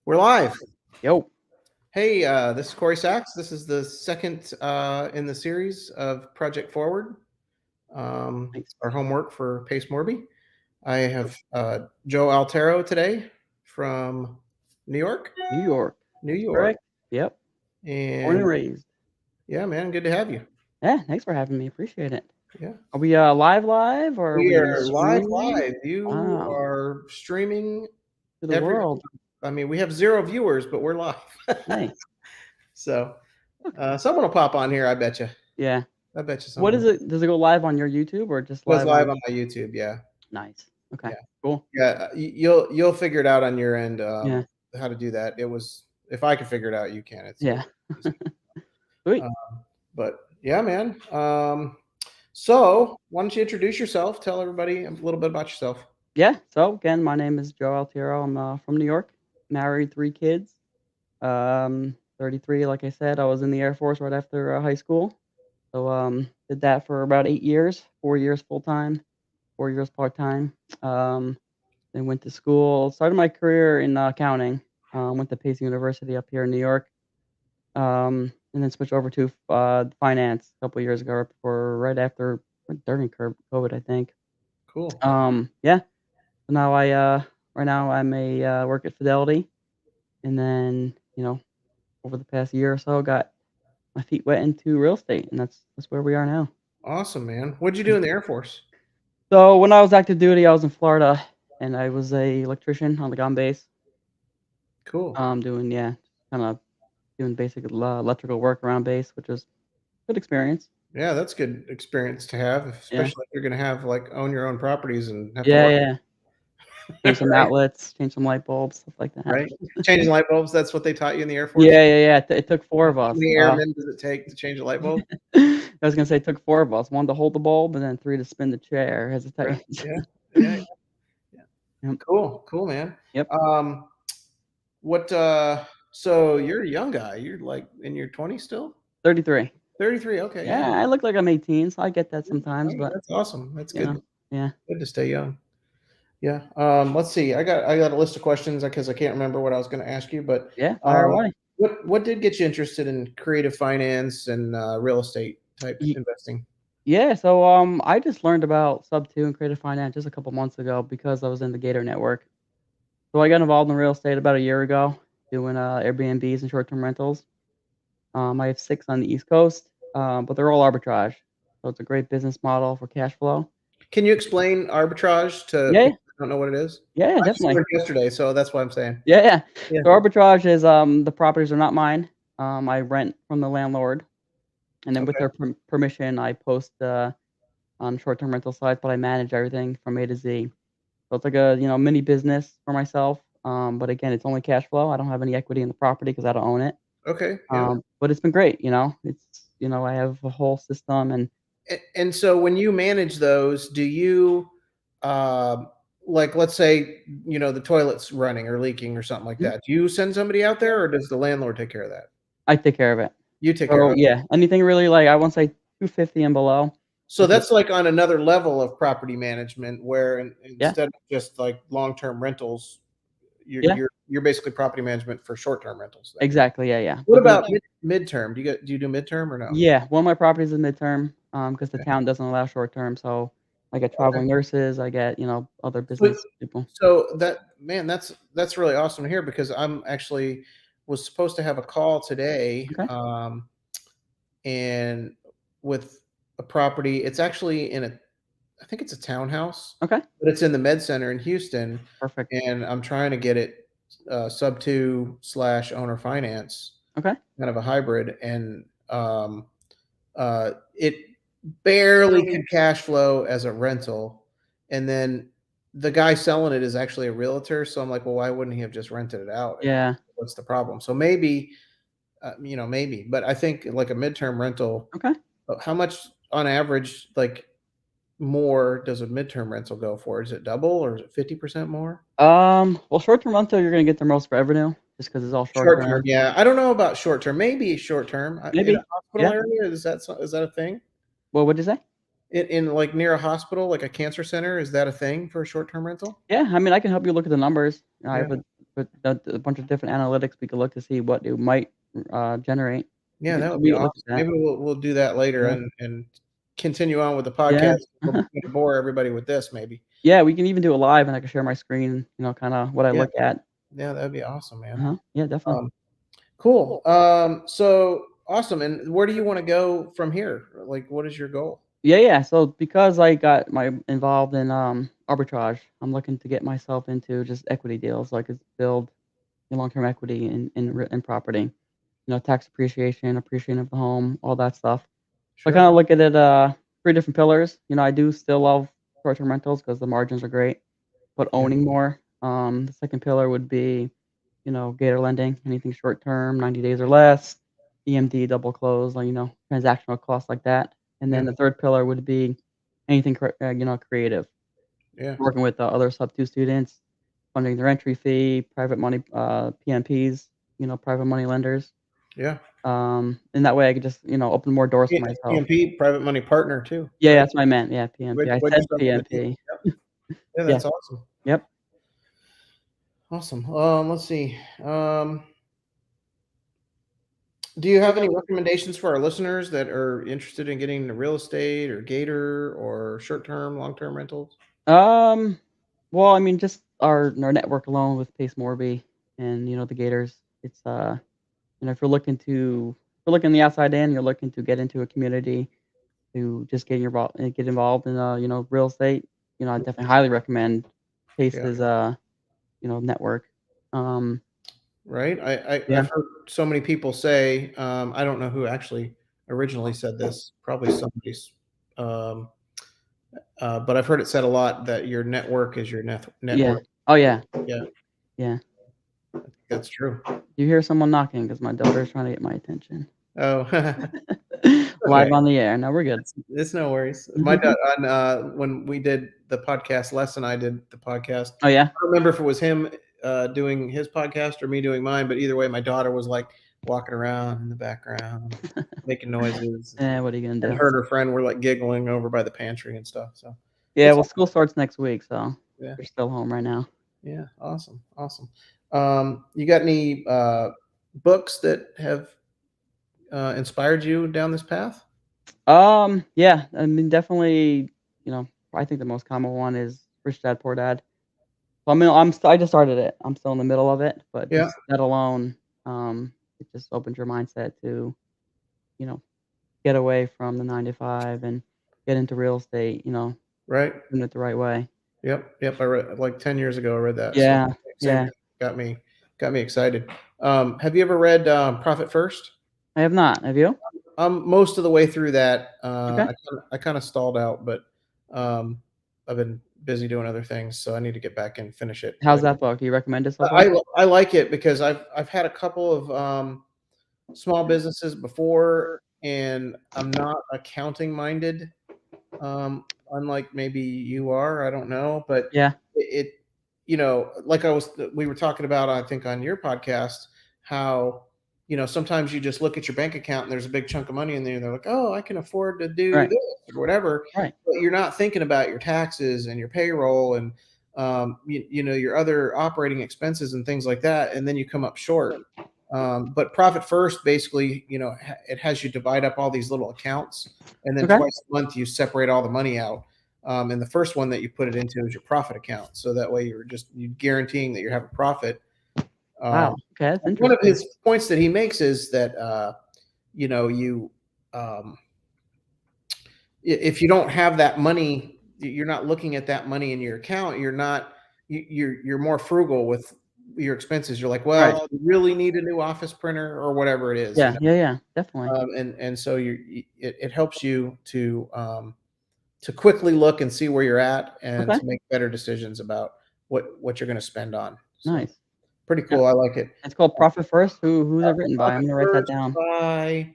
We're live. Yo, Hey, this is Corey Sachs. This is the second in the series of Project Forward. thanks. Our homework for Pace Morby. I have Joe Altero today from New York. New York. New That's York. correct. Yep. Born and And raised. yeah, man, good to have you. Yeah, thanks for having me. Appreciate it. Yeah. Are we live or are We we are live. streaming? You Wow. are streaming To the every. world. I mean, we have 0 viewers, but we're live. Hey. So Okay. someone will pop on here. I bet you. Yeah. I bet you What someone is it? Does it go live on your YouTube or just goes live live on? on my YouTube. Yeah. Nice. Okay. Yeah. Cool. Yeah, you'll figure it out on your end, Yeah. how to do that. It was if I can figure it out, you can. It's Yeah. easy. Sweet. Um, but yeah, man. So why don't you introduce yourself? Tell everybody a little bit about yourself. Yeah. So again, my name is Joe Altero. I'm from New York. Married, 3 kids. 33. Like I said, I was in the Air Force right after high school. So did that for about 8 years. 4 years full time. 4 years part time. Then went to school. Started my career in accounting. Went to Pace University up here in New York. And then switched over to finance a couple years ago, right after, during COVID, I think. Cool. Yeah. So now right now I'm a work at Fidelity, and then over the past year or so got my feet wet into real estate, and that's where we are now. Awesome, man. What'd you do in the Air Force? So when I was active duty, I was in Florida, and I was a electrician on the gun base. Cool. Doing kind of doing basic electrical work around base, which was good experience. Yeah, that's good experience to have, Yeah, especially if you're gonna have own your own properties and have to yeah, work, yeah. Change some right? outlets, change some light bulbs, stuff like that. Right? Changing light bulbs, that's what they taught you in the Air Force? Yeah, yeah, yeah. It took four How of us. many airmen does it take to change a light bulb? I was gonna say it took four of us. One to hold the bulb, and then three to spin the chair. Right. Hesitate. Yeah. Yeah. Yeah. Yep. Cool. Cool, man. Yep. Um, what so you're a young guy. You're like in your 20s still? 33. 33. Okay, Yeah, yeah. I look like I'm 18, so I get that Yeah. sometimes, Hey, but that's awesome. That's you know, good. yeah, Good to stay young. Yeah. Let's see. I got a list of questions because I can't remember what I was going to ask you, but yeah. Fire um, away. what did get you interested in creative finance and real estate type Y- investing? Yeah, so I just learned about Sub 2 and creative finance just a couple months ago because I was in the Gator network. So I got involved in real estate about a year ago, doing Airbnbs and short-term rentals. I have 6 on the East Coast, but they're all arbitrage. So it's a great business model for cash flow. Can you explain arbitrage to Yeah, people who don't know what it is? yeah, yeah, I just definitely. learned yesterday, so that's what I'm saying. Yeah, yeah. Yeah. So arbitrage is the properties are not mine. I rent from the landlord, and then with Okay. their permission, I post on short-term rental sites, but I manage everything from A to Z. So it's like a mini business for myself. But again, it's only cash flow. I don't have any equity in the property because I don't own it. Okay. Yeah. But it's been great. It's I have a whole system and And so when you manage those, do you uh, like let's say the toilet's running or leaking or something like Mhm. that? Do you send somebody out there, or does the landlord take care of that? I take care of it. You take care So of it. yeah, anything really like I won't say 250 and below. So If that's it's like on another level of property management, where yeah, instead of just like long-term rentals, you're yeah, you're you're basically property management for short-term rentals. Then exactly, yeah, yeah. what But about midterm? Do you do midterm or no? yeah, one of my properties is midterm, because the Okay. town doesn't allow short term. So I get Okay. traveling nurses, I get other But business people. so that man, that's really awesome to hear because I'm actually was supposed to have a call today, Okay, and with a property. It's actually I think it's a townhouse, okay, but it's in the Med Center in Houston, perfect. and I'm trying to get it sub two slash owner finance, Okay, kind of a hybrid, and it barely can cash flow as a rental, and then the guy selling it is actually a realtor, so I'm like, "Well, why wouldn't he have just rented it out? yeah, What's the problem?" So maybe, maybe, but I think like a midterm rental, okay. how much on average, like, more does a midterm rental go for? Is it double or is it 50% more? Well, short term rental, you're gonna get the most revenue just because it's all short Short term, term. yeah. I don't know about short term. Maybe short term in a Maybe, hospital yeah. area. Is that a thing? Well, what'd you say? In like near a hospital, like a cancer center, is that a thing for a short term rental? Yeah, I mean, I can help you look at the numbers. I Yeah. have a with a bunch of different analytics we could look to see what it might, generate. Yeah, that would be We could look awesome. at that. Maybe we'll do that later Yeah. and continue on with the Yeah. podcast. We're gonna bore everybody with this maybe. Yeah, we can even do it live, and I can share my screen, kinda what I Yeah, look at. yeah, that'd be awesome, man. Uh-huh. Yeah, definitely. Um, cool. So awesome. And where do you wanna go from here? Like, what is your goal? Yeah, yeah, so because I got my involved in, arbitrage, I'm looking to get myself into just equity deals so I could build long-term equity in property. Tax appreciation, appreciation of the home, all that stuff. So I Sure. kinda look at it, 3 different pillars. I do still love short-term rentals because the margins are great, but Yeah, owning more. The second pillar would be, gator lending, anything short term, 90 days or less, EMD double close, like, transactional costs like that. And then yeah, the third pillar would be anything creative, yeah, working with, other sub-2 students, funding their entry fee, private money, PMPs, private money lenders. yeah. And that way I could just, open more doors for myself. PMP, private money partner too, Yeah, right? that's what I meant, yeah, PMP. I Way to said start with a D. PMP. Yep. Yeah, Yeah, that's awesome. yep. Awesome. Let's see. Do you have any recommendations for our listeners that are interested in getting into real estate or gator or short-term, long-term rentals? Um, well, I mean, just our network alone with Pace Morby and, the Gators, it's, if you're looking the outside in, you're looking to get into a community, to just get involved in, real estate, I definitely highly recommend Yeah, Pace's, network. Um, right. yeah, I've heard so many people say, I don't know who actually originally said this, probably somebody's, um, but I've heard it said a lot that your network is your net yeah. worth. Oh, yeah, Yeah, yeah. that's true. You hear someone knocking because my daughter's trying to get my attention. Oh, okay. Live on the air. No, we're good. It's no worries. My da on, when we did the podcast, Les and I did the podcast. Oh, yeah? I don't remember if it was him, doing his podcast or me doing mine, but either way, my daughter was, like, walking around in the background, making noises, Yeah, what are you and gonna do? her and her friend were, like, giggling over by the pantry and stuff, so Yeah, it's well, all school starts next week, so yeah, they're still home right now. yeah, awesome, awesome. You got any, books that have, inspired you down this path? Yeah, I mean, definitely, I think the most common one is Rich Dad Poor Dad. Well, I mean, I just started it. I'm still in the middle of it, but Yeah, just that alone, it just opens your mindset to, you know, get away from the 9 to 5 and get into real estate, right. doing it the right way. Yep, yep, I read like 10 years ago, I read that, so Yeah, same yeah. thing, got me excited. Have you ever read, Profit First? I have not. Have you? I'm most of the way through that, Okay. I kinda stalled out, but, um, I've been busy doing other things, so I need to get back and finish it, How's but that book? Do you recommend it so far? I like it because I've had a couple of, small businesses before, and I'm not accounting minded. Unlike maybe you are, I don't know, but Yeah, it like we were talking about, I think on your podcast, how, sometimes you just look at your bank account and there's a big chunk of money in there and they're like, "Oh, I can afford to do right, this," or whatever, right. but you're not thinking about your taxes and your payroll and, your other operating expenses and things like that, and then you come up short. But Profit First basically, it has you divide up all these little accounts, and then Okay. twice a month you separate all the money out. And the first one that you put it into is your profit account. So that way you guaranteeing that you have a profit. Wow. Um, Okay, that's One of interesting. his points that he makes is that, you um, if you don't have that money, you're not looking at that money in your account. You're not you're more frugal with your expenses. You're like, well, Right. do you really need a new office printer or whatever it is, Yeah, yeah, yeah, definitely. and so it helps you to quickly look and see where you're at and Okay, to make better decisions about what you're going to spend on. So nice. pretty Yeah, cool. I like it. it's called Profit First. Who's it written by? I'm Profit gonna write that First down. by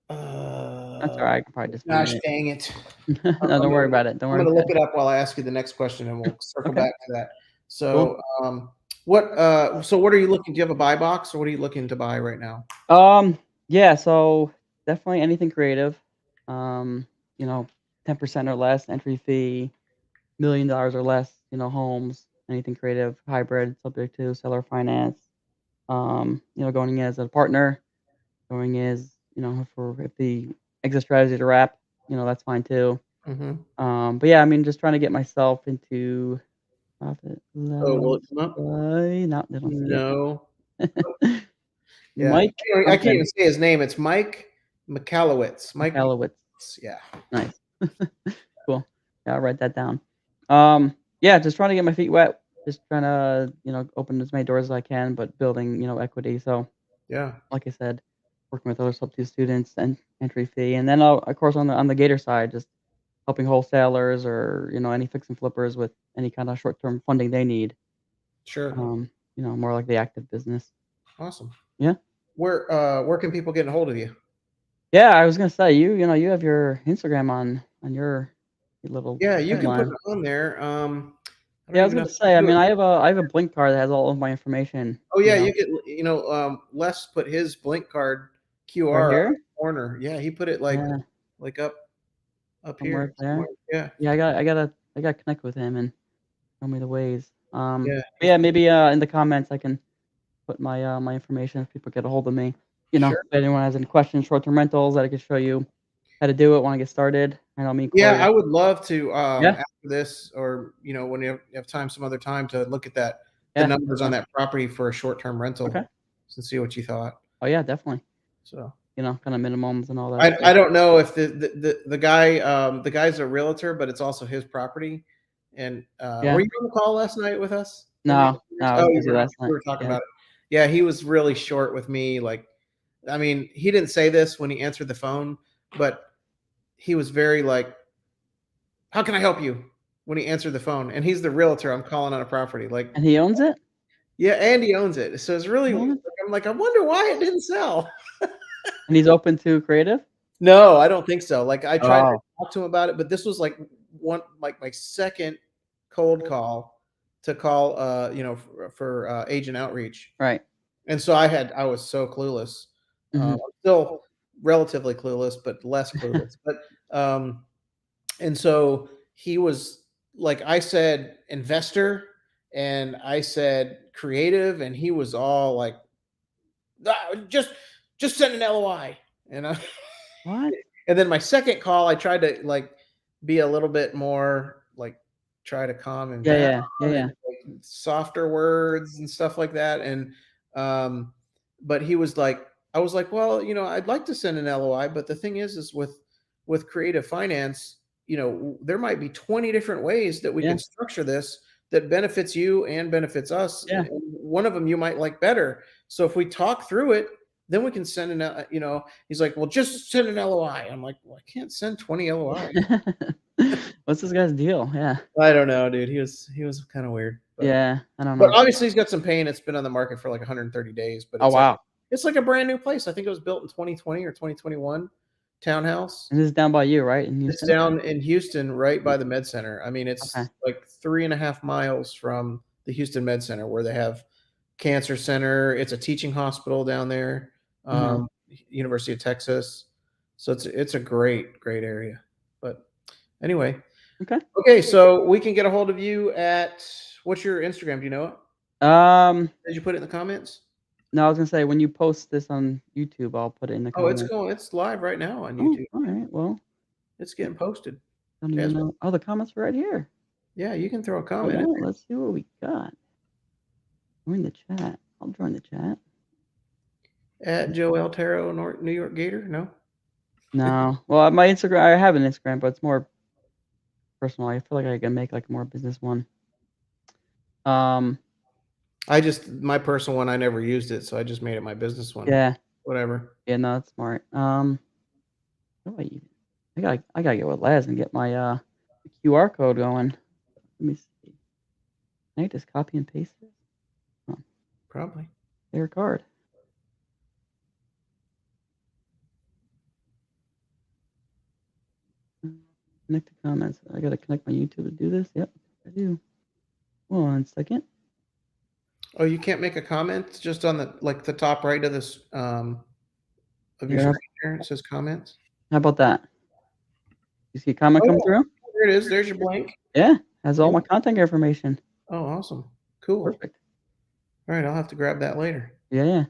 That's uh, alright, I can probably just find gosh it. dang it. No, don't worry about it. Don't I'm worry gonna look about it. it up while I ask you the next question, and we'll circle Okay, back to that. cool. So, what are you looking? Do you have a buy box, or what are you looking to buy right now? Yeah, so definitely anything creative. Um, you know, 10% or less entry fee, $1,000,000 or less, homes. anything creative, hybrid, subject to seller finance. Going in as a partner, going as, for if the exit strategy to wrap, that's fine too. Mhm. But yeah, I mean, just trying to get myself into profit Oh, will love it come up? no, they don't see No. it. Yeah. Mike I can't even something, say his name. It's Mike Michalowicz. Mike Michalowicz. Michalowicz, yeah. Nice. Cool. Yeah, I'll write that down. Yeah, just trying to get my feet wet, just trying to, open as many doors as I can, but building, equity. So, Yeah, like I said, working with other sub 2 students and entry fee, and then, of course, on the Gator side, just helping wholesalers or, any fix and flippers with any kind of short-term funding they need. sure. More like the active business. Awesome. Yeah. Where can people get a hold of you? Yeah, I was gonna say, you have your Instagram on your little Yeah, you can put headline. it on there. I don't Yeah, I was even know gonna how say, I to do mean, it. I have a Blink card that has all of my information, Oh, yeah, you could, Les put his Blink card right QR on here? the corner. Yeah, he put it, Yeah, like, up somewhere here up somewhere. there. Yeah, Yeah, I gotta connect with him and show me the ways. yeah, But yeah, maybe, in the comments, I can put my information if people get a hold of me. sure. If anyone has any questions, short-term rentals that I could show you how to do it, wanna get started, I know me and Yeah, Corey I are. would love to, Yeah, after this or, when you have time some other time to look at the yeah, numbers on definitely. that property for a short-term Okay. rental and see what you thought. Oh, yeah, definitely. So, Kinda minimums and all that I stuff. don't know if the guy's a realtor, but it's also his property. And, were Yeah. you on the call last night with us? No, no, I Oh, was you busy were last we night. were talking Yeah. about it. Yeah, he was really short with me, I mean, he didn't say this when he answered the phone, but he was very like, "How can I help you?" when he answered the phone, and he's the realtor I'm calling on a property, like, And he owns it? yeah, and he owns it. So it's really What? I'm like, "I wonder why it didn't sell." And he's open to creative? No, I don't think so. Like, I tried to Oh, talk to him about it, but this was like my second cold call to call, for agent outreach. right. And so I was so clueless. I'm Mhm. still relatively clueless, but less clueless. But, um, and so he was like, I said investor and I said creative, and he was all like, "Ah, just send an LOI." And I What? and then my second call, I tried to like be a little bit more like try to calm him Yeah, down yeah. Yeah, and yeah. like, softer words and stuff like that. And um, but he was like, I was like, well, I'd like to send an LOI, but the thing is with creative finance, there might be 20 different ways that we Yeah, could structure this that benefits you and benefits us. yeah. And one of them you might like better. So if we talk through it, then we can send he's like, well, just send an LOI. I'm like, well, I can't send 20 LOIs. What's this guy's deal? Yeah. I don't know, dude. He was kind of weird, but Yeah, I don't but know. obviously he's got some pain. It's been on the market for like 130 days, but Oh, wow. it's like a brand new place. I think it was built in 2020 or 2021 townhouse. And this is down by you, right, in It's Houston? down in Houston, right by the Med Center. I mean, Okay. it's like 3.5 miles from the Houston Med Center where they have cancer center. It's a teaching hospital down there, Mhm. University of Texas. So it's a great area. But anyway, Okay. okay. So we can get a hold of you at what's your Instagram? Do you know it? Um, Did you put it in the comments? no, I was gonna say, when you post this on YouTube, I'll put it in the Oh, it's comments. going. It's live right now on Oh, YouTube. alright, well, It's getting posted. don't even As know. Oh, the comments are right here. Yeah, you can throw a Hold comment in on, let's see what we got. Join the chat. I'll join the chat. there at Joe Altero, New York Gator. No. No. Well, my Instagram, I have an Instagram, but it's more personal. I feel like I can make, like, a more business one. Um, My personal one, I never used it, so I just made it my business one. yeah. Whatever. Yeah, no, that's smart. How do I even I gotta get with Les and get my, QR code going. Let me see. Can I just copy and paste this? Oh, Probably. their card. Connect the comments. I gotta connect my YouTube to do this? Yep, I do. 1 second. Oh, you can't make a comment just on the top right of this of your Here, screen here. It says comments. how about that? You see a comment Oh come yeah, through? there it is. There's your blank. Yeah, has all Yeah. my contact information. Oh, awesome. Cool. Perfect. All right, I'll have to grab that later. Yeah, yeah.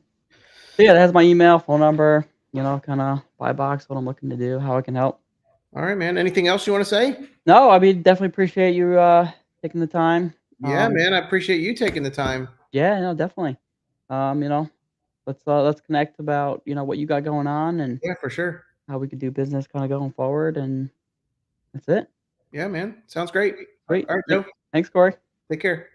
So, yeah, that has my email, phone number, kinda buy box, what I'm looking to do, how I can help. All right, man. Anything else you want to say? No, I mean, definitely appreciate you, taking the time. Yeah, man. I appreciate you taking the time. Yeah, no, definitely. Um, you know, let's connect about, what you got going on and Yeah, for sure. how we could do business kinda going forward, and that's it. Yeah, man. Sounds great. Great. All right, Joe. Thanks, Corey. Take care.